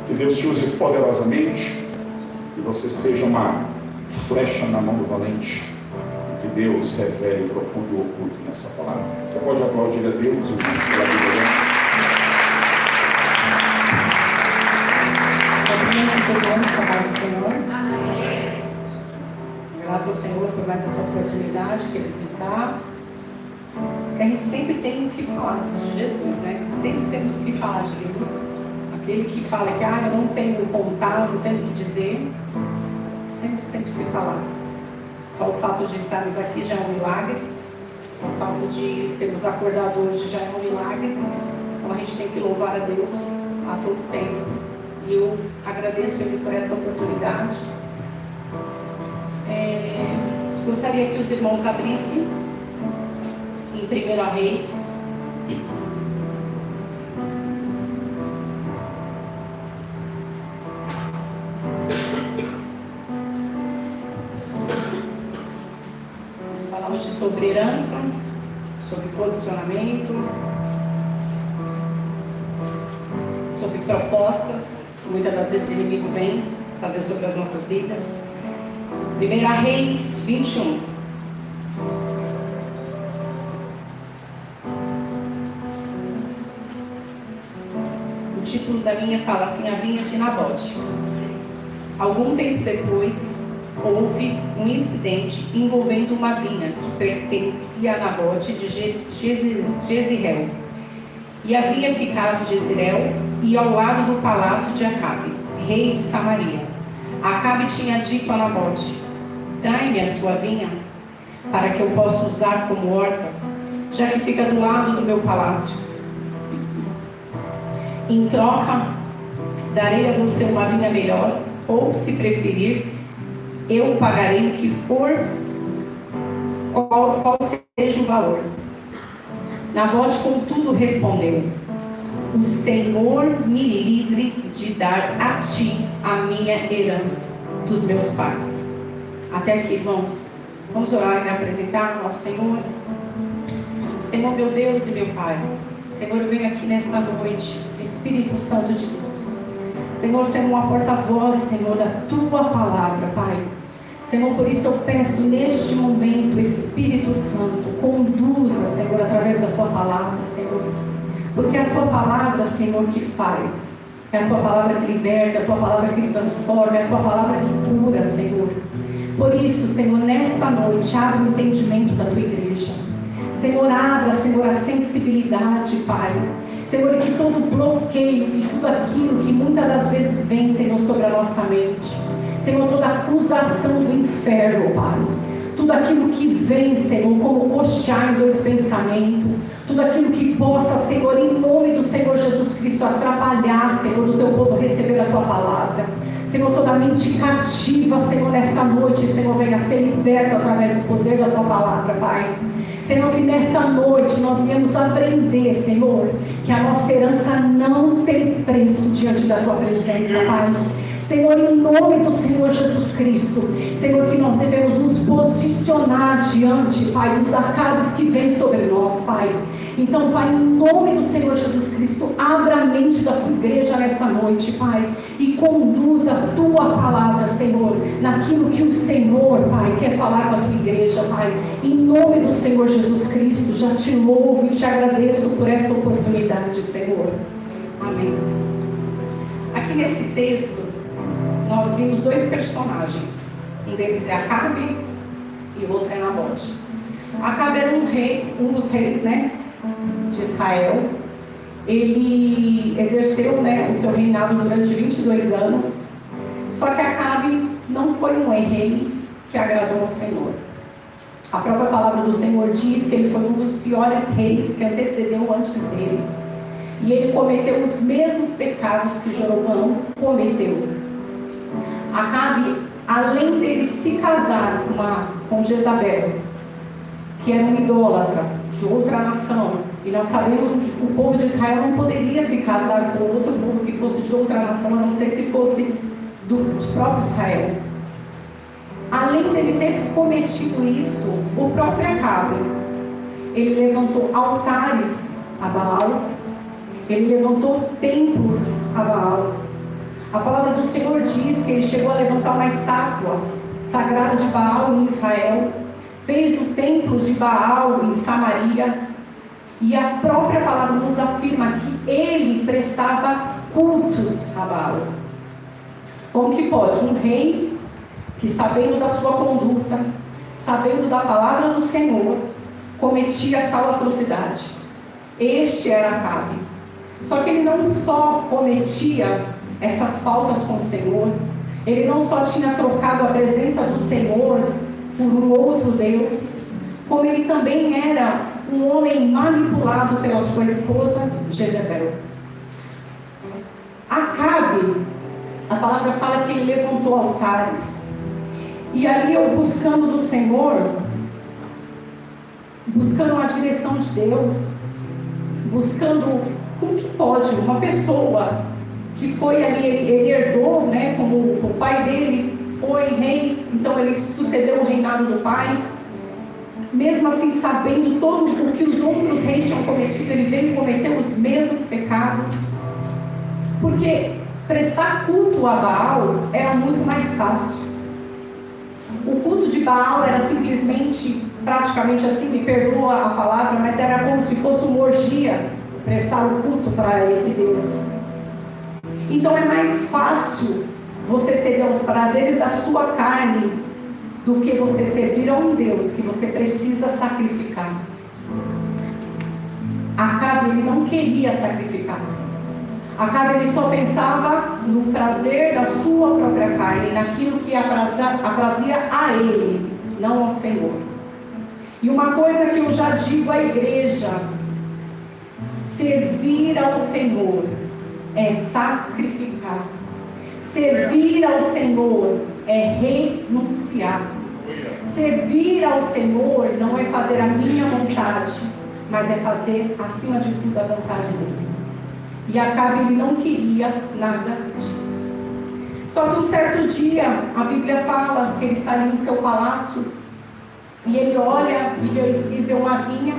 Que Deus te use poderosamente, que você seja uma flecha na mão do valente, que Deus revele o profundo e o oculto nessa palavra. Você pode aplaudir a Deus, irmãos, pela vida dele. Grato ao Senhor por mais essa oportunidade que Ele nos dá. A gente sempre tem o que falar de Jesus, né? Sempre temos o que falar de Deus. Aquele que fala que eu não tenho o que contar, não tenho o que dizer, sempre temos o que falar. Só o fato de estarmos aqui já é um milagre. Só o fato de termos acordado hoje já é um milagre. Então a gente tem que louvar a Deus a todo tempo. E eu agradeço Ele por essa oportunidade. Gostaria que os irmãos abrissem em 1 Reis. Vamos falar hoje sobre herança, sobre posicionamento, sobre propostas que muitas das vezes o inimigo vem fazer sobre as nossas vidas. 1 Reis 21. O título da vinha fala assim: a vinha de Nabote. Algum tempo depois, houve um incidente envolvendo uma vinha que pertencia a Nabote de Jezreel. E a vinha ficava em Jezreel e ao lado do palácio de Acabe, rei de Samaria. Acabe tinha dito a Nabote: dai-me a sua vinha, para que eu possa usar como horta, já que fica do lado do meu palácio. Em troca, darei a você uma vinha melhor, ou, se preferir, eu pagarei o que for, qual seja o valor. Nabote, contudo, respondeu: o Senhor me livre de dar a ti a minha herança dos meus pais. Até aqui, irmãos. Vamos orar e apresentar ao Senhor. Senhor, meu Deus e meu Pai. Senhor, eu venho aqui nesta noite, Espírito Santo de Deus. Senhor, ser uma porta-voz, Senhor, da Tua palavra, Pai. Senhor, por isso eu peço neste momento, Espírito Santo, conduza, Senhor, através da Tua palavra, Senhor. Porque é a Tua palavra, Senhor, que faz. É a Tua palavra que liberta, é a Tua palavra que transforma, é a Tua palavra que cura, Senhor. Por isso, Senhor, nesta noite, abre o entendimento da Tua igreja. Senhor, abra, Senhor, a sensibilidade, Pai. Senhor, que todo bloqueio, que tudo aquilo que muitas das vezes vem, Senhor, sobre a nossa mente. Senhor, toda acusação do inferno, Pai. Tudo aquilo que vem, Senhor, como coxar em dois pensamentos. Tudo aquilo que possa, Senhor, em nome do Senhor Jesus Cristo, atrapalhar, Senhor, do Teu povo receber a Tua palavra. Senhor, toda mente cativa, Senhor, nesta noite, Senhor, venha ser liberta através do poder da Tua palavra, Pai. Senhor, que nesta noite nós viemos aprender, Senhor, que a nossa herança não tem preço diante da Tua presença, Pai. Senhor, em nome do Senhor Jesus Cristo, Senhor, que nós devemos nos posicionar diante, Pai, dos acabes que vêm sobre nós, Pai. Então, Pai, em nome do Senhor Jesus Cristo, abra a mente da Tua igreja nesta noite, Pai, e conduza a Tua palavra, Senhor, naquilo que o Senhor, Pai, quer falar com a Tua igreja, Pai. Em nome do Senhor Jesus Cristo, já te louvo e te agradeço por esta oportunidade, Senhor. Amém. Aqui nesse texto, nós vimos dois personagens. Um deles é Acabe e o outro é Nabote. Acabe era um dos reis, né, de Israel. Ele exerceu, né, o seu reinado durante 22 anos. Só que Acabe não foi um rei que agradou ao Senhor. A própria palavra do Senhor diz que ele foi um dos piores reis que antecedeu antes dele. E ele cometeu os mesmos pecados que Jeroboão cometeu. Acabe, além dele se casar com Jezabel, que era um idólatra de outra nação, e nós sabemos que o povo de Israel não poderia se casar com outro povo que fosse de outra nação, a não ser se fosse de próprio Israel. Além dele ter cometido isso, o próprio Acabe, ele levantou altares a Baal, ele levantou templos a Baal. do Senhor diz que ele chegou a levantar uma estátua sagrada de Baal em Israel, fez o templo de Baal em Samaria, e a própria palavra nos afirma que ele prestava cultos a Baal. Como que pode um rei que, sabendo da sua conduta, sabendo da palavra do Senhor, cometia tal atrocidade? Este era Acabe. Só que ele não só cometia essas faltas com o Senhor, ele não só tinha trocado a presença do Senhor por um outro Deus, como ele também era um homem manipulado pela sua esposa Jezebel. Acabe, a palavra fala que ele levantou altares, e ali eu buscando do Senhor, buscando a direção de Deus, buscando como que pode uma pessoa que foi ali, ele herdou, né, como o pai dele foi rei, então ele sucedeu o reinado do pai, mesmo assim sabendo todo o que os outros reis tinham cometido, ele veio cometer os mesmos pecados, porque prestar culto a Baal era muito mais fácil. O culto de Baal era simplesmente, praticamente assim, me perdoa a palavra, mas era como se fosse uma orgia, prestar o culto para esse Deus. Então é mais fácil você ceder aos prazeres da sua carne do que você servir a um Deus que você precisa sacrificar. Acabe, ele não queria sacrificar. Acabe, ele só pensava no prazer da sua própria carne, naquilo que aprazia a ele, não ao Senhor. E uma coisa que eu já digo à igreja: servir ao Senhor é sacrificar. Servir ao Senhor é renunciar. Servir ao Senhor não é fazer a minha vontade, mas é fazer, acima de tudo, a vontade dele. E Acabe, ele não queria nada disso. Só que um certo dia, a Bíblia fala que ele está ali no seu palácio, e ele olha e vê uma vinha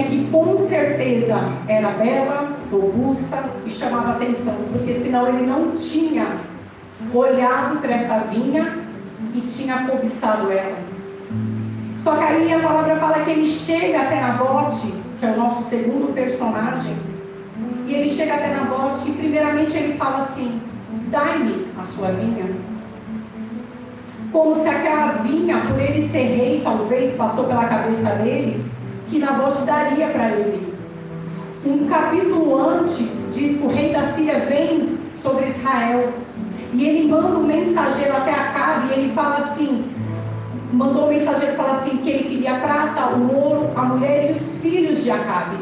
que com certeza era bela, robusta e chamava atenção, porque senão ele não tinha olhado para essa vinha e tinha cobiçado ela. Só que aí a palavra fala que ele chega até Nabote, que é o nosso segundo personagem, e ele chega até Nabote e primeiramente ele fala assim: dai-me a sua vinha. Como se aquela vinha, por ele ser rei, talvez passou pela cabeça dele que Nabote daria para ele. Um capítulo antes diz que o rei da Síria vem sobre Israel, e ele manda um mensageiro até Acabe, e ele fala assim, mandou um mensageiro falar assim, que ele queria a prata, o ouro, a mulher e os filhos de Acabe.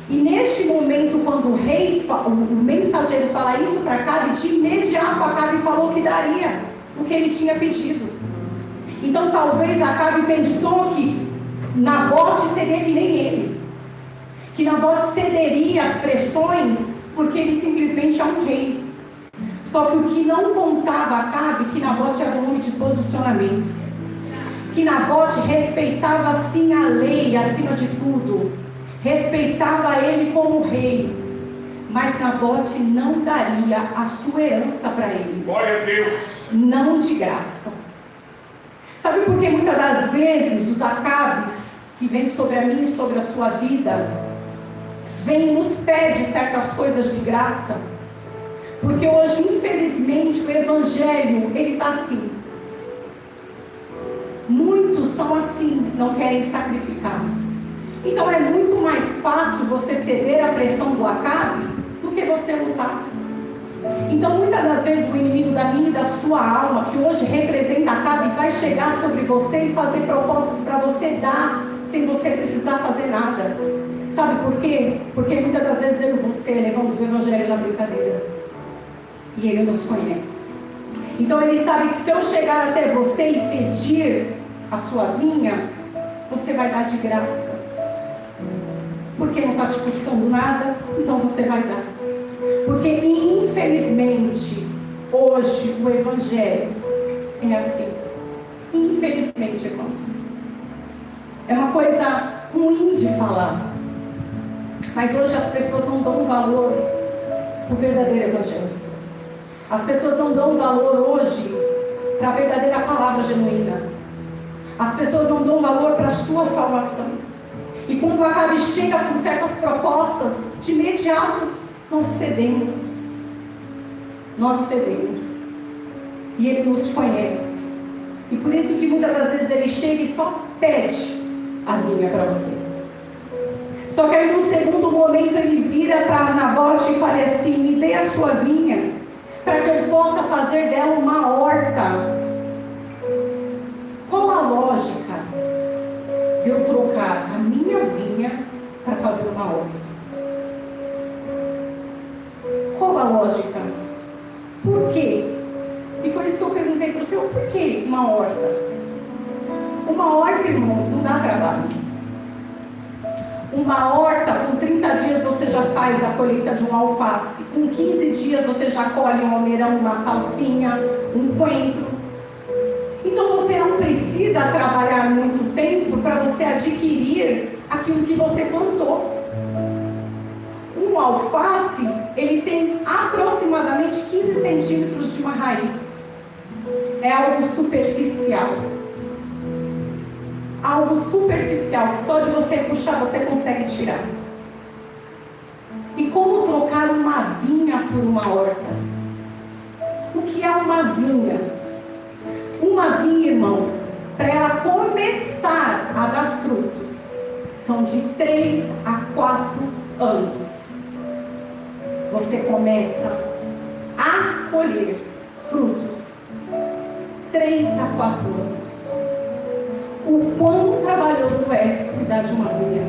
E neste momento, quando o mensageiro fala isso para Acabe, de imediato Acabe falou que daria o que ele tinha pedido. Então talvez Acabe pensou que Nabote seria que nem ele, que Nabote cederia às pressões porque ele simplesmente é um rei. Só que o que não contava a Acabe, que Nabote era um homem de posicionamento, que Nabote respeitava sim a lei acima de tudo, respeitava ele como rei, mas Nabote não daria a sua herança para ele. Glória a Deus. Não de graça. Sabe por que muitas das vezes os Acabes que vêm sobre a minha e sobre a sua vida vêm e nos pede certas coisas de graça? Porque hoje, infelizmente, o Evangelho, ele está assim. Muitos são assim, não querem sacrificar. Então é muito mais fácil você ceder à pressão do Acabe do que você lutar. Então muitas das vezes o inimigo da minha e da sua alma, que hoje representa Acabe, vai chegar sobre você e fazer propostas para você dar, sem você precisar fazer nada. Sabe por quê? Porque muitas das vezes eu e você levamos o Evangelho na brincadeira. E ele nos conhece. Então ele sabe que se eu chegar até você e pedir a sua vinha, você vai dar de graça. Porque não está te custando nada, então você vai dar. Porque infelizmente, hoje o Evangelho é assim. Infelizmente, irmãos. É uma coisa ruim de falar. Mas hoje as pessoas não dão valor ao verdadeiro Evangelho. As pessoas não dão valor hoje para a verdadeira palavra genuína. As pessoas não dão valor para a sua salvação. E quando o Acabe chega com certas propostas, de imediato nós cedemos. Nós cedemos. E ele nos conhece. E por isso que muitas das vezes ele chega e só pede a vinha para você. Só que aí no segundo momento ele vira para Nabote e fala assim: me dê a sua vinha, para que eu possa fazer dela uma horta. Qual a lógica de eu trocar a minha vinha para fazer uma horta? Qual a lógica? Por quê? E foi isso que eu perguntei para o Senhor: por que uma horta? Uma horta, irmãos, não dá trabalho. Uma horta, com 30 dias você já faz a colheita de um alface. Com 15 dias você já colhe um almeirão, uma salsinha, um coentro. Então você não precisa trabalhar muito tempo para você adquirir aquilo que você plantou. Um alface, ele tem aproximadamente 15 centímetros de uma raiz. É algo superficial. Algo superficial, que só de você puxar você consegue tirar. E como trocar uma vinha por uma horta? O que é uma vinha? Uma vinha, irmãos, para ela começar a dar frutos, são de 3 a 4 anos. Você começa a colher frutos 3 a 4 anos. O quão trabalhoso é cuidar de uma vinha.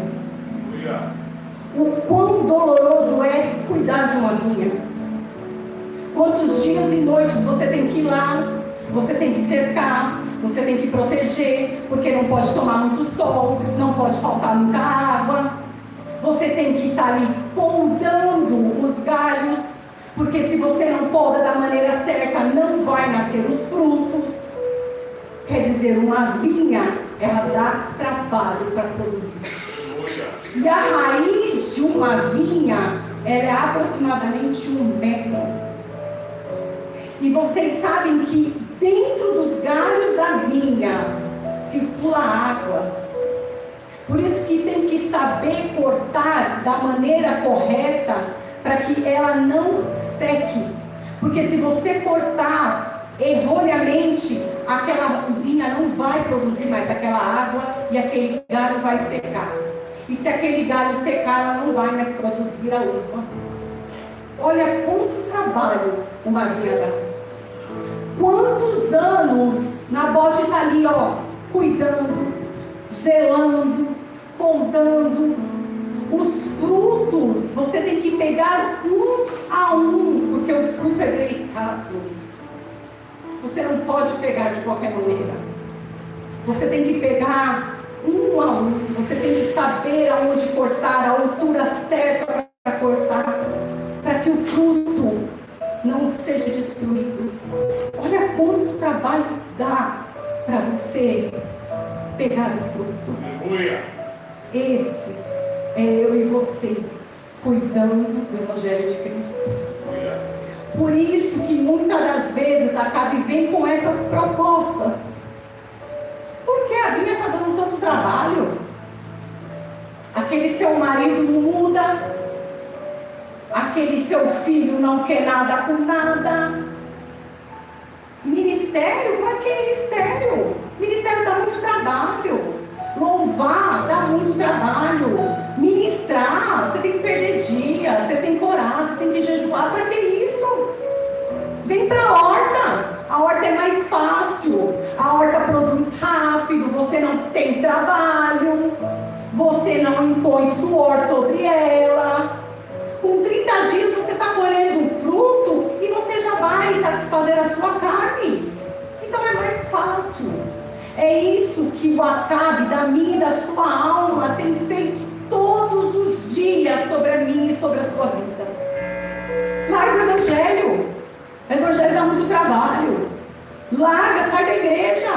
O quão doloroso é cuidar de uma vinha. Quantos dias e noites você tem que ir lá, você tem que cercar, você tem que proteger, porque não pode tomar muito sol, não pode faltar muita água. Você tem que estar ali podando os galhos, porque se você não poda da maneira certa, não vai nascer os frutos. Quer dizer, uma vinha, ela dá trabalho para produzir. E a raiz de uma vinha, ela é aproximadamente 1 metro. E vocês sabem que dentro dos galhos da vinha circula água. Por isso que tem que saber cortar da maneira correta para que ela não seque. Porque se você cortar erroneamente, aquela vinha não vai produzir mais aquela água e aquele galho vai secar. E se aquele galho secar, ela não vai mais produzir a uva. Olha quanto trabalho uma vinha dá. Quantos anos Nabote está ali, cuidando, zelando, podando. Os frutos, você tem que pegar um a um, porque o fruto é delicado. Você não pode pegar de qualquer maneira. Você tem que pegar um a um. Você tem que saber aonde cortar, a altura certa para cortar, para que o fruto não seja destruído. Olha quanto trabalho dá para você pegar o fruto. Esses é eu e você cuidando do Evangelho de Cristo. Por isso que muitas das vezes Acabe vem com essas propostas. Porque a vinha está dando tanto trabalho. Aquele seu marido não muda. Aquele seu filho não quer nada com nada. Ministério? Para que ministério? Ministério dá muito trabalho. Louvar dá muito trabalho. Ministrar, você tem que perder dia, você tem que orar, você tem que jejuar. Para que isso? Vem para a horta. A horta é mais fácil. A horta produz rápido, você não tem trabalho, você não impõe suor sobre ela. Com 30 dias você está colhendo o fruto e você já vai satisfazer a sua carne. Então é mais fácil. É isso que o Acabe da minha e da sua alma tem feito todos os dias sobre a minha e sobre a sua vida. Larga o Evangelho. O Evangelho dá muito trabalho. Larga, sai da igreja.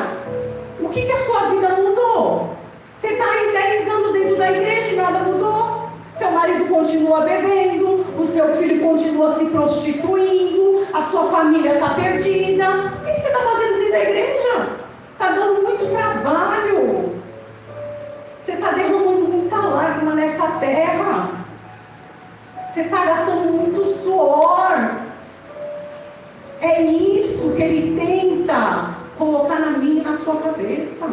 O que a sua vida mudou? Você está em 10 anos dentro da igreja e nada mudou. Seu marido continua bebendo, o seu filho continua se prostituindo, a sua família está perdida. O que você está fazendo dentro da igreja? Está dando muito trabalho. Você está derramando muita lágrima nessa terra. Você está gastando muito suor. É isso que ele tenta colocar na minha e na sua cabeça.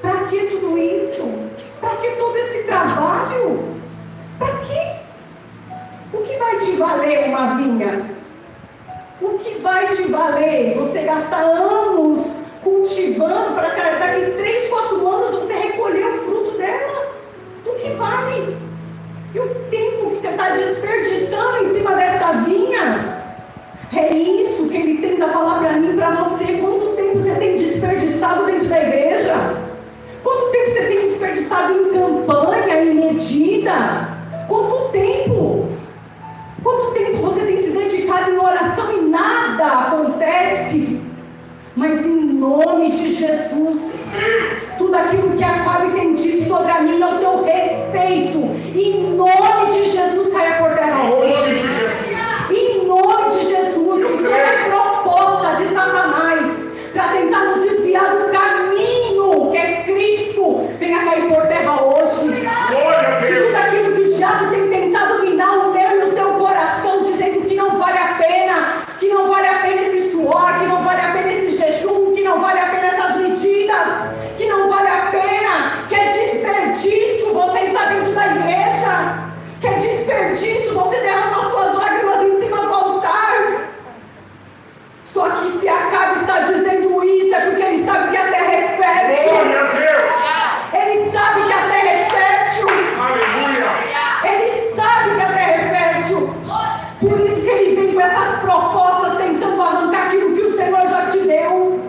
Para que tudo isso? Para que todo esse trabalho? Para quê? O que vai te valer uma vinha? O que vai te valer você gastar anos cultivando para daqui 3, 4 anos você recolher o fruto dela? Do que vale? E o tempo que você está desperdiçando em cima desta vinha? É isso que ele tenta falar para mim e para você. Quanto tempo você tem desperdiçado dentro da igreja? Quanto tempo você tem desperdiçado em campanha, em medida? Quanto tempo? Quanto tempo você tem se dedicado em oração e nada acontece? Mas em nome de Jesus, tudo aquilo que Acabe tem dito sobre a mim, ao teu respeito, em nome de Jesus, caia por terra hoje. Em nome de Jesus, que toda proposta de Satanás para tentar nos desviar do caminho que é Cristo, venha cair por terra hoje. E tudo aquilo que o diabo tem tentado dominar o meu e o teu coração, dizendo que não vale a pena, que não vale a pena esse suor, que não vale a pena esse jejum, que não vale a pena essas medidas, que não vale a pena, que é desperdício você estar dentro da igreja, que é desperdício você derramar suas lágrimas em cima do altar. Só que se Acabe está dizendo isso, é porque ele sabe que a terra é fértil. Ele sabe que a terra é fértil. Ele sabe que a terra é fértil. Por isso que ele vem com essas propostas, tentando arrancar aquilo que o Senhor já te deu.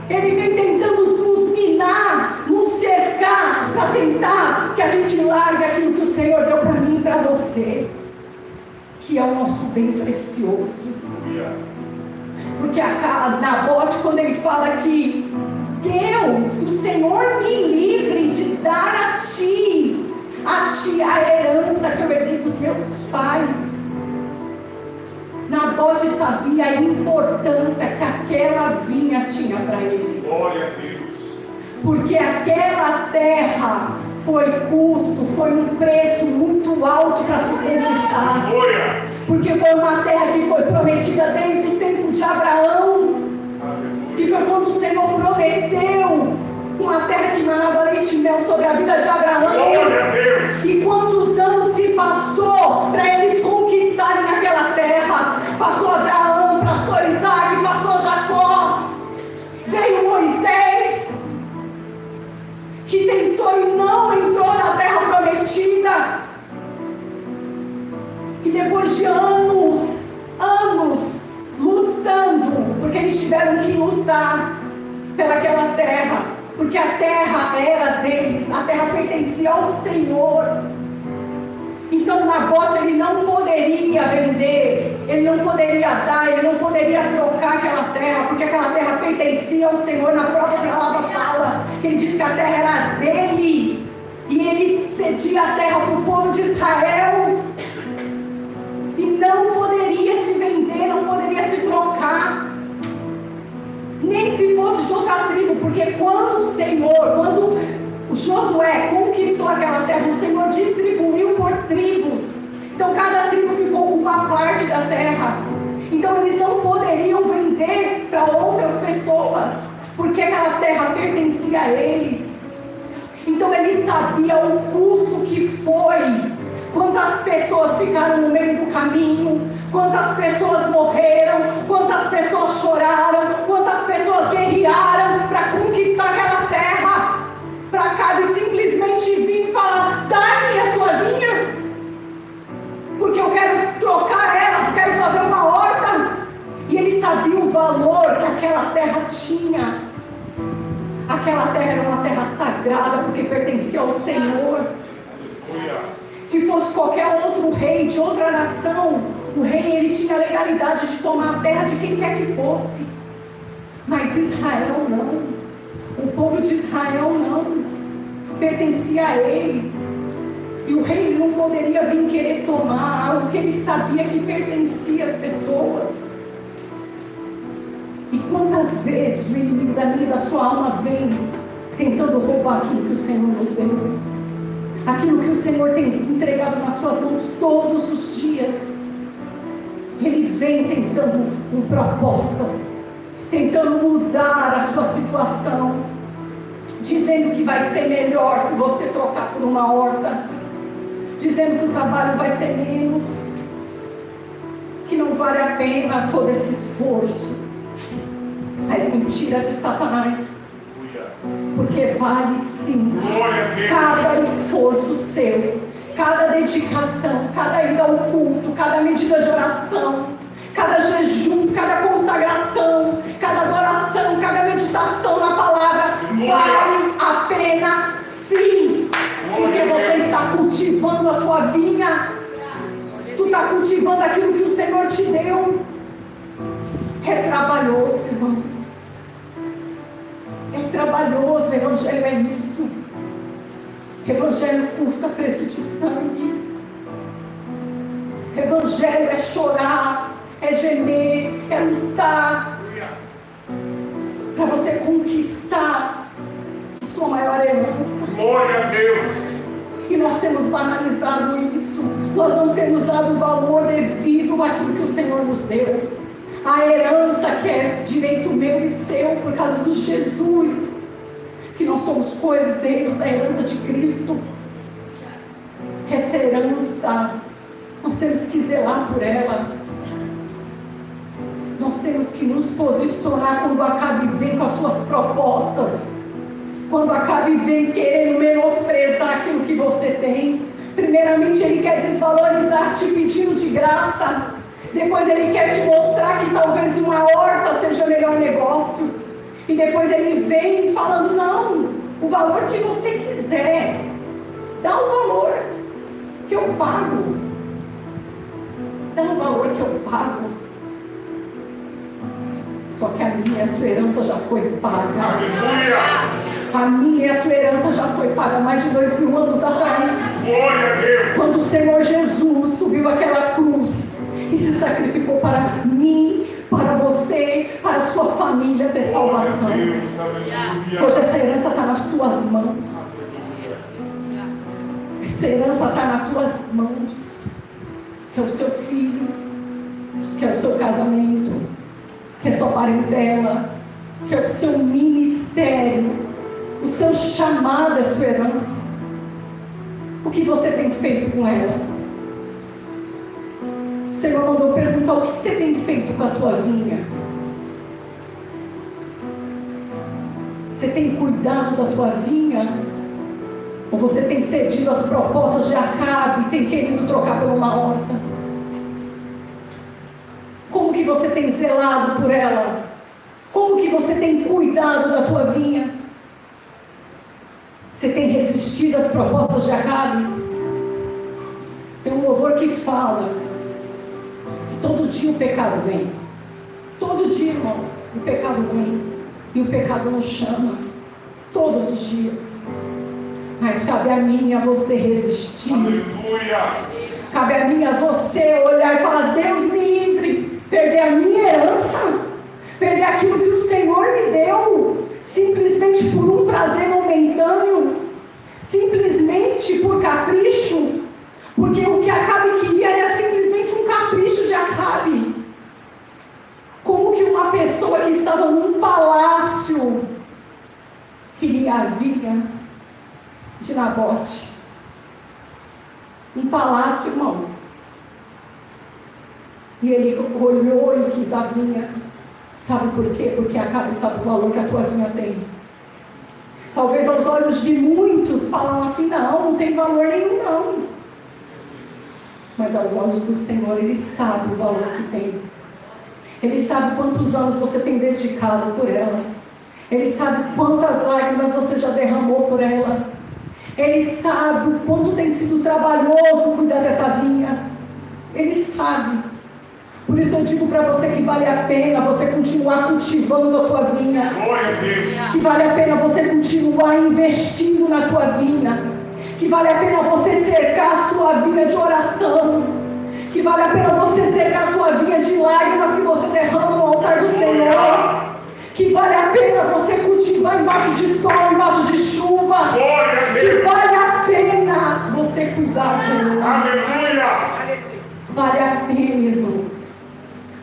Ele vem tentando nos minar, nos cercar, para tentar que a gente largue aquilo que o Senhor deu para mim e para você, que é o nosso bem precioso. Porque Nabote, quando ele fala que Deus, o Senhor me livre de dar a ti a herança que eu herdei dos meus pais. Nabote sabia a importância que aquela vinha tinha para ele. Glória a Deus. Porque aquela terra foi custo, foi um preço muito alto para se conquistar. Porque foi uma terra que foi prometida desde o tempo de Abraão. Que foi quando o Senhor prometeu uma terra que manava leite e mel sobre a vida de Abraão. Glória a Deus. E quantos anos se passou para eles conquistarem aquela terra? Passou Abraão, passou Isaac, passou Jacó. Veio Moisés, que tentou e não entrou na terra prometida. E depois de anos lutando, porque eles tiveram que lutar pelaquela terra, porque a terra era deles, a terra pertencia ao Senhor. Então Nabote, ele não poderia vender, ele não poderia dar, ele não poderia trocar aquela terra, porque aquela terra pertencia ao Senhor. Na própria palavra fala que ele diz que a terra era dele, e ele cedia a terra para o povo de Israel, e não poderia se vender, não poderia se trocar, nem se fosse de outra tribo, porque quando o Josué conquistou aquela terra, o Senhor distribuiu por tribos. Então cada tribo ficou com uma parte da terra. Então eles não poderiam vender para outras pessoas, porque aquela terra pertencia a eles. Então ele sabia o custo que foi, quantas pessoas ficaram no meio do caminho, quantas pessoas morreram, quantas pessoas choraram, quantas pessoas guerrearam para conquistar aquela terra, para Acabe simplesmente vir e falar: dá-me a sua vinha, porque eu quero trocar ela, quero fazer uma horta. E ele sabia o valor que aquela terra tinha. Aquela terra era uma terra sagrada, porque pertencia ao Senhor. Se fosse qualquer outro rei de outra nação, o rei ele tinha a legalidade de tomar a terra de quem quer que fosse. Mas Israel não. O povo de Israel não. Pertencia a eles. E o rei não poderia vir querer tomar algo que ele sabia que pertencia às pessoas. E quantas vezes o inimigo da minha e da sua alma vem tentando roubar aquilo que o Senhor nos deu, aquilo que o Senhor tem entregado nas suas mãos todos os dias. Ele vem tentando com propostas, tentando mudar a sua situação, dizendo que vai ser melhor se você trocar por uma horta, dizendo que o trabalho vai ser menos, que não vale a pena todo esse esforço. Mas mentira de Satanás, porque vale sim cada esforço seu, cada dedicação, cada ida ao culto, cada medida de oração, cada jejum, cada consagração, cada adoração, cada meditação na palavra, vale a pena sim, porque você está cultivando a tua vinha, tu está cultivando aquilo que o Senhor te deu. É trabalhoso, irmãos. É trabalhoso, o evangelho é isso. Evangelho custa preço de sangue. Evangelho é chorar, é gemer, é lutar para você conquistar a sua maior herança. Glória a Deus. E nós temos banalizado isso. Nós não temos dado o valor devido àquilo que o Senhor nos deu. A herança que é direito meu e seu por causa de Jesus, que nós somos co-herdeiros da herança de Cristo. Essa herança, nós temos que zelar por ela. Nós temos que nos posicionar quando Acabe vem com as suas propostas, quando Acabe vem querendo menosprezar aquilo que você tem. Primeiramente ele quer desvalorizar, te pedindo de graça. Depois ele quer te mostrar que talvez uma horta seja o melhor negócio. E depois ele vem falando, não, o valor que você quiser. Dá o valor que eu pago. Dá o valor que eu pago. Só que a minha e a tua herança já foi paga. Aleluia. A minha e a tua herança já foi paga mais de 2000 anos atrás. Glória a Deus. Quando o Senhor Jesus subiu aquela cruz e se sacrificou para mim, para você, para a sua família ter salvação. Hoje essa herança está nas tuas mãos. Essa herança está nas tuas mãos. Que é o seu filho, que é o seu casamento, que é a sua parentela, que é o seu ministério, o seu chamado, a sua herança. O que você tem feito com ela? O Senhor mandou perguntar: o que você tem feito com a tua vinha? Você tem cuidado da tua vinha? Ou você tem cedido às propostas de Acabe e tem querido trocar por uma horta? Como que você tem zelado por ela? Como que você tem cuidado da tua vinha? Você tem resistido às propostas de Acabe? Tem um louvor que fala que todo dia o pecado vem. Todo dia, irmãos, o pecado vem. E o pecado nos chama. Todos os dias. Mas cabe a mim e a você resistir. Aleluia. Cabe a mim e a você olhar e falar: Deus me livre, perder a minha herança, perder aquilo que o Senhor me deu, simplesmente por um prazer momentâneo, simplesmente por capricho, porque o que Acabe queria era simplesmente um capricho de Acabe. Como que uma pessoa que estava num palácio queria a vinha de Nabote? Um palácio, irmãos. E ele olhou e quis a vinha. Sabe por quê? Porque Acabe sabe o valor que a tua vinha tem. Talvez aos olhos de muitos falam assim: não tem valor nenhum não. Mas aos olhos do Senhor Ele sabe o valor que tem. Ele sabe quantos anos você tem dedicado por ela. Ele sabe quantas lágrimas você já derramou por ela. Ele sabe o quanto tem sido trabalhoso cuidar dessa vinha. Ele sabe. Por isso eu digo para você que vale a pena você continuar cultivando a tua vinha. Glória a Deus. Que vale a pena você continuar investindo na tua vinha. que vale a pena você cercar a sua vida de oração, que vale a pena você cercar a sua vida de lágrimas que você derrama no altar do Senhor, que vale a pena você cultivar embaixo de sol, embaixo de chuva, que vale a pena você cuidar dele. Aleluia! Vale a pena, irmãos,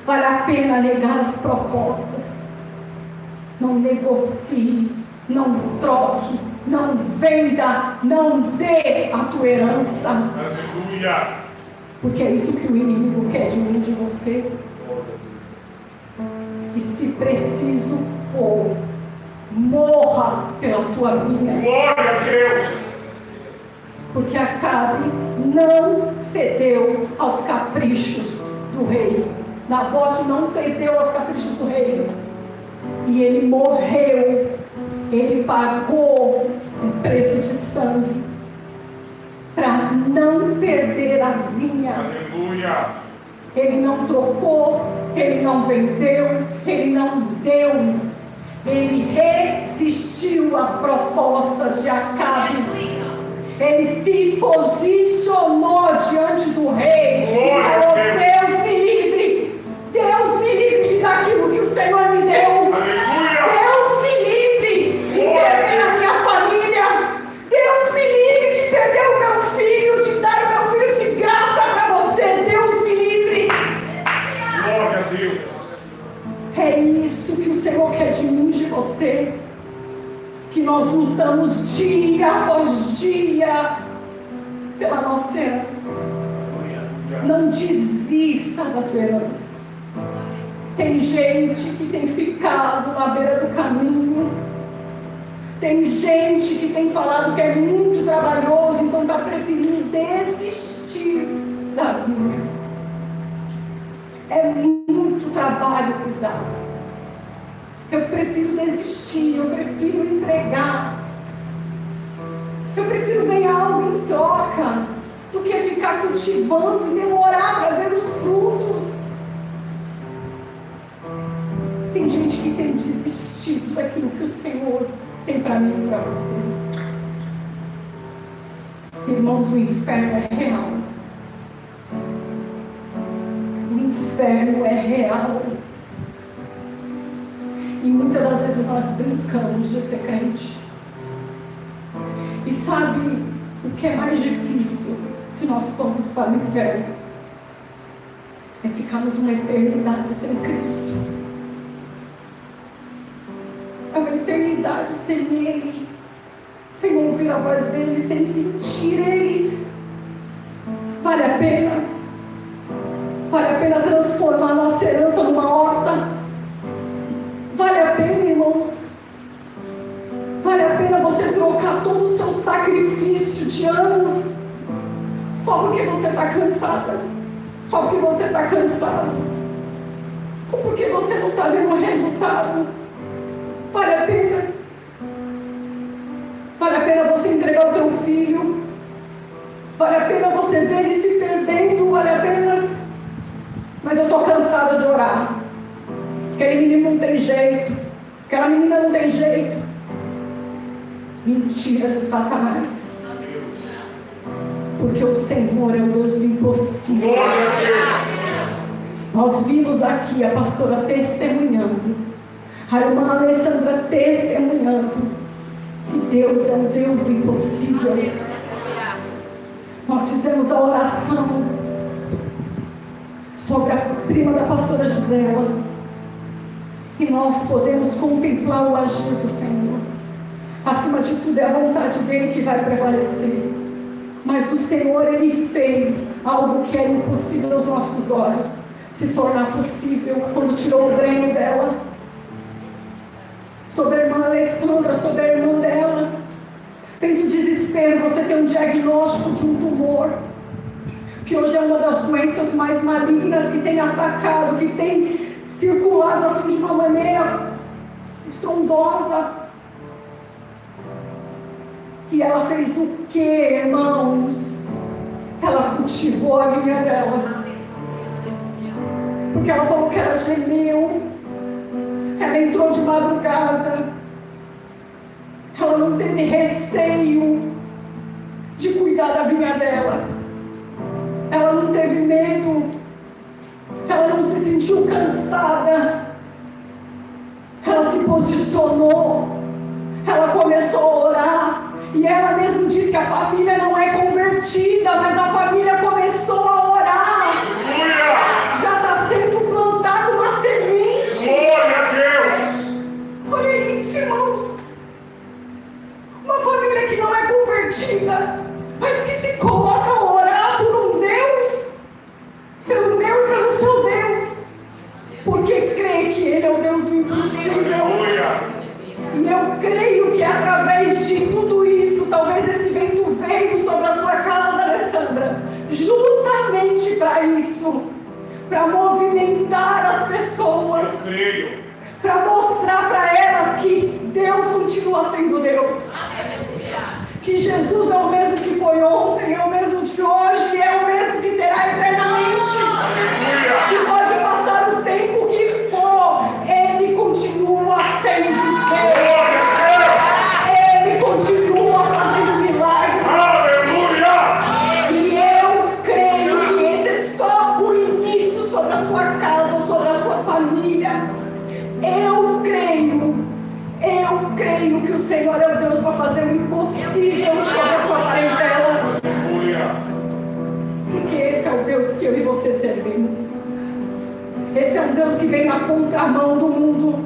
vale a pena negar as propostas. Não negocie, não troque, não venda, não dê a tua herança. Aleluia! Porque é isso que o inimigo quer de mim e de você. E se preciso for, morra pela tua vida. Glória a Deus! Porque Acabe não cedeu aos caprichos do rei. Nabote não cedeu aos caprichos do rei. E ele morreu. Ele pagou um preço de sangue para não perder a vinha. Aleluia! Ele não trocou, ele não vendeu, ele não deu. Ele resistiu às propostas de Acabe. Ele se posicionou diante do rei e falou: Deus me livre de dar aquilo que o Senhor me deu. Aleluia! Deus me livre de perder a minha família. Deus me livre de perder o meu filho, de dar o meu filho de graça para você. Deus me livre. Glória a Deus! É isso que o Senhor quer de mim, de você. Que nós lutamos dia após dia pela nossa herança. Não desista da tua herança. Tem gente que tem ficado na beira do caminho. Tem gente que tem falado que é muito trabalhoso, então está preferindo desistir da vida. É muito trabalho cuidar. Eu prefiro desistir, eu prefiro entregar. Eu prefiro ganhar algo em troca do que ficar cultivando e demorar para ver os frutos. Tem gente que tem desistido daquilo que o Senhor tem para mim e para você. Irmãos, o inferno é real. O inferno é real. E muitas das vezes nós brincamos de ser crente. E sabe o que é mais difícil se nós formos para o inferno? É ficarmos uma eternidade sem Cristo. É uma eternidade sem Ele, sem ouvir a voz dEle, sem sentir Ele. Vale a pena? Vale a pena transformar nossa herança numa horta? Vale a pena, irmãos? Vale a pena você trocar todo o seu sacrifício de anos só porque você está cansada? Só porque você está cansado? Ou porque você não está vendo o resultado? Vale a pena? Vale a pena você entregar o teu filho? Vale a pena você ver ele se perdendo? Vale a pena? Mas eu estou cansada de orar. Aquele menino não tem jeito. Aquela menina não tem jeito. Mentira de Satanás. Porque o Senhor é o Deus do impossível. Glória a Deus! Nós vimos aqui a pastora testemunhando, a irmã Alessandra testemunhando que Deus é o Deus do impossível. Nós fizemos a oração sobre a prima da pastora Gisela. E nós podemos contemplar o agir do Senhor. Acima de tudo é a vontade dele que vai prevalecer. Mas o Senhor, Ele fez algo que era impossível aos nossos olhos se tornar possível quando tirou o dreno dela. Sobre a irmã Alessandra, sobre a irmã dela. Fez o desespero, você tem um diagnóstico de um tumor, que hoje é uma das doenças mais malignas que tem atacado, que tem circulado assim de uma maneira estrondosa. E ela fez o que, irmãos? Ela cultivou a vinha dela. Porque ela falou que ela gemeu. Ela entrou de madrugada. Ela não teve receio. de cuidar da vinha dela. Ela não teve medo, ela não se sentiu cansada, ela se posicionou, ela começou a orar, e ela mesmo disse que a família não é convertida, mas a família começou a orar. Aleluia! Já está sendo plantada uma semente. Glória a Deus! Olha isso, irmãos. Uma família que não é convertida, mas que se coloca a orar por um Deus, pelo meu e pelo seu Deus, porque crê que Ele é o Deus do impossível. Aleluia! E eu creio que através de tudo isso, talvez esse vento veio sobre a sua casa, Alessandra, justamente para isso, para movimentar as pessoas, Eu creio. para mostrar para elas que Deus continua sendo Deus. Que Jesus é o mesmo que foi ontem, é o mesmo de hoje e é o mesmo que será eternamente. Que pode passar o tempo que for, Ele continua sendo Deus. Ele continua fazendo milagres. Aleluia! E eu creio que esse é só o início sobre a sua casa, sobre a sua família. Eu creio que o Senhor é o Deus para fazer o impossível sobre a sua parentela. Aleluia! Porque esse é o Deus que eu e você servimos. Esse é um Deus que vem na contramão do mundo.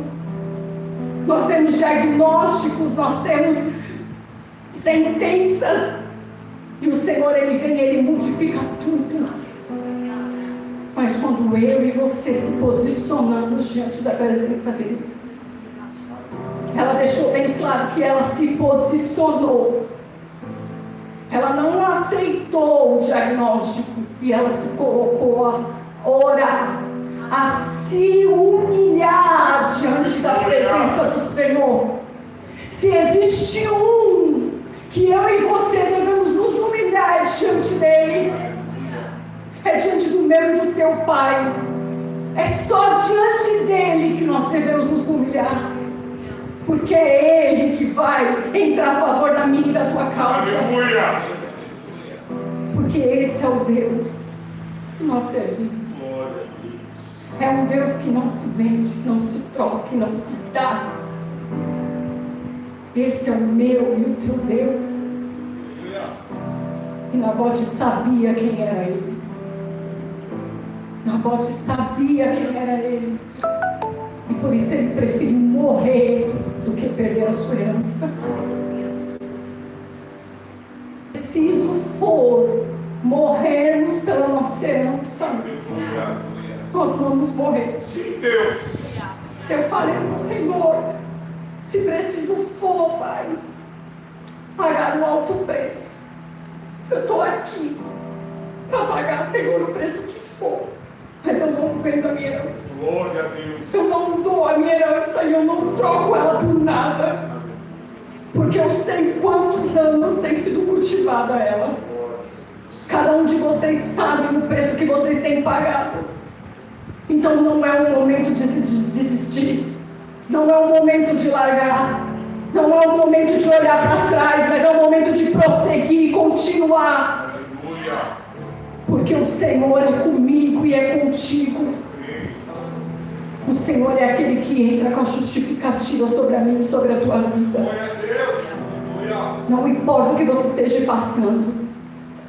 Nós temos diagnósticos, nós temos sentenças. E o Senhor, Ele vem, Ele modifica tudo. Mas quando eu e você se posicionamos diante da presença dEle, ela deixou bem claro que ela se posicionou. Ela não aceitou o diagnóstico e ela se colocou a orar, a se humilhar diante da presença do Senhor. Se existe um que eu e você devemos nos humilhar diante dele, é diante do meu e do teu Pai. É só diante dele que nós devemos nos humilhar, porque é Ele que vai entrar a favor da minha e da tua causa. Aleluia! Porque esse é o Deus que nós servimos. É um Deus que não se vende, não se troca, não se dá. Esse é o meu e o teu Deus. E Nabote sabia quem era ele. Nabote sabia quem era ele. E por isso ele preferiu morrer do que perder a sua herança. Preciso for morrermos pela nossa herança, nós vamos morrer. Sim, Deus! Eu falei para o Senhor, se preciso for, Pai, pagar um alto preço, eu estou aqui para pagar, Senhor, o preço que for, mas eu não vendo a minha herança. Glória a Deus! Eu não dou a minha herança e eu não troco ela por nada, porque eu sei quantos anos tem sido cultivada ela. Cada um de vocês sabe o preço que vocês têm pagado. Então não é o momento de se desistir, não é o momento de largar, não é o momento de olhar para trás, mas é o momento de prosseguir e continuar. Aleluia! Porque o Senhor é comigo e é contigo. O Senhor é aquele que entra com a justificativa sobre a mim e sobre a tua vida. Glória a Deus! Aleluia! Não importa o que você esteja passando,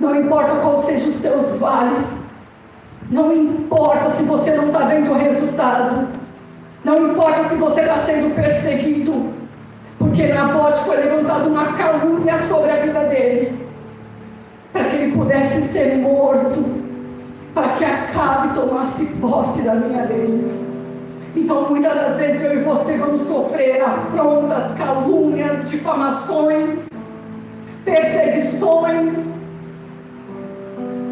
não importa qual sejam os teus vales, não importa se você não está vendo o resultado, não importa se você está sendo perseguido, porque Nabote foi levantado uma calúnia sobre a vida dele, para que ele pudesse ser morto, para que Acabe tomasse posse da vinha dele. Então muitas das vezes eu e você vamos sofrer afrontas, calúnias, difamações, perseguições,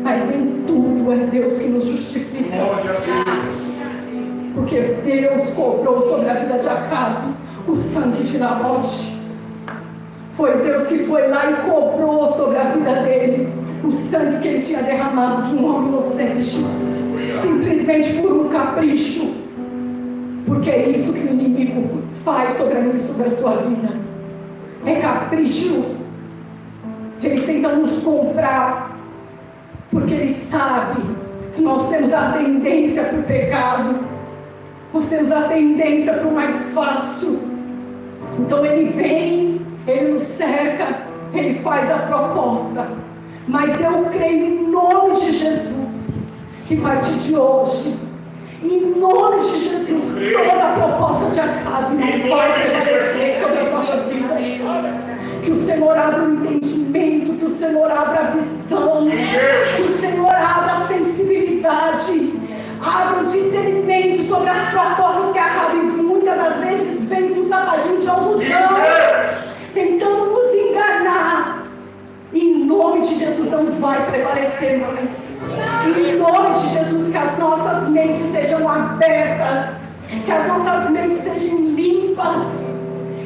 mas em tudo é Deus que nos justifica. Glória a Deus! Porque Deus cobrou sobre a vida de Acabe o sangue de Nabote. Foi Deus que foi lá e cobrou sobre a vida dele o sangue que ele tinha derramado de um homem inocente, simplesmente por um capricho. Porque é isso que o inimigo faz sobre a mim e sobre a sua vida. É capricho. Ele tenta nos comprar, porque ele sabe que nós temos a tendência para o pecado, nós temos a tendência para o mais fácil. Então ele vem, ele nos cerca, ele faz a proposta. Mas eu creio em nome de Jesus, que a partir de hoje, em nome de Jesus, toda a proposta de Acabe não vai prevalecer sobre as nossas vidas. Que o Senhor abra o entendimento, que o Senhor abra a visão, que o Senhor abra a sensibilidade, abra o discernimento sobre as propostas que Acabe muitas das vezes vem com um sapatinho de algodão, tentando nos enganar. Em nome de Jesus não vai prevalecer mais. Em nome de Jesus, que as nossas mentes sejam abertas, que as nossas mentes sejam limpas,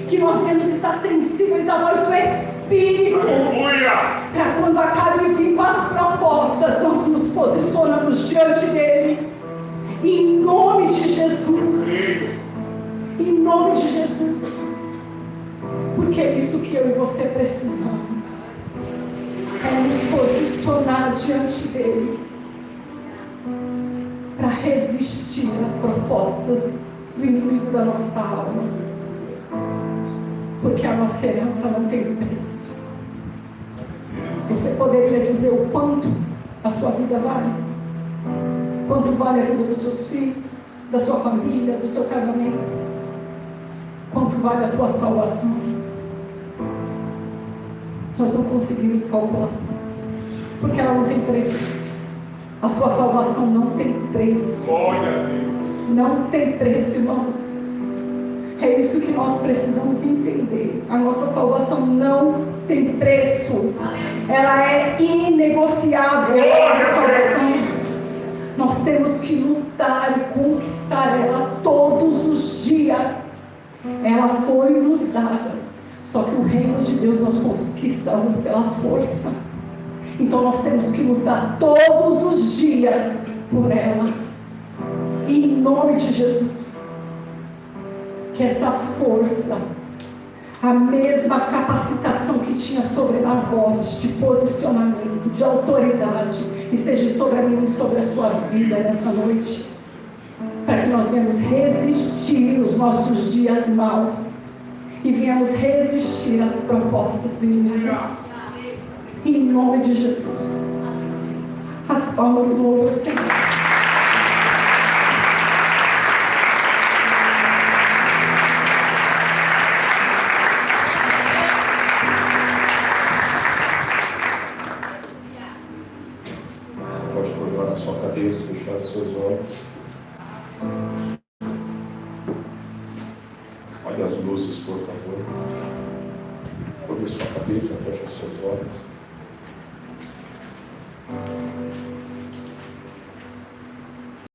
que nós venhamos estar sensíveis à voz do Espírito, para quando Acabe vir com as propostas, nós nos posicionamos diante dele. Em nome de Jesus. Em nome de Jesus. Porque é isso que eu e você precisamos. É nos posicionar diante dele para resistir às propostas do inimigo da nossa alma, porque a nossa herança não tem preço. Você poderia dizer o quanto a sua vida vale? Quanto vale a vida dos seus filhos, da sua família, do seu casamento? Quanto vale a tua salvação? Nós não conseguimos calcular, porque ela não tem preço. A tua salvação não tem preço. Glória a Deus. Não tem preço, irmãos. É isso que nós precisamos entender. A nossa salvação não tem preço. Ela é inegociável. A salvação. Nós temos que lutar e conquistar ela todos os dias. Ela foi nos dada. Só que o reino de Deus nós conquistamos pela força. Então nós temos que lutar todos os dias por ela. Em nome de Jesus. Que essa força, a mesma capacitação que tinha sobre Nabote, de posicionamento, de autoridade, esteja sobre a mim e sobre a sua vida nessa noite. Para que nós venhamos resistir os nossos dias maus. E viemos resistir às propostas do inimigo. Em nome de Jesus. As palmas do louvor, Senhor. Você pode curvar a sua cabeça, fechar os seus olhos. Olhe as luzes, por favor. Curve sua cabeça, feche os seus olhos.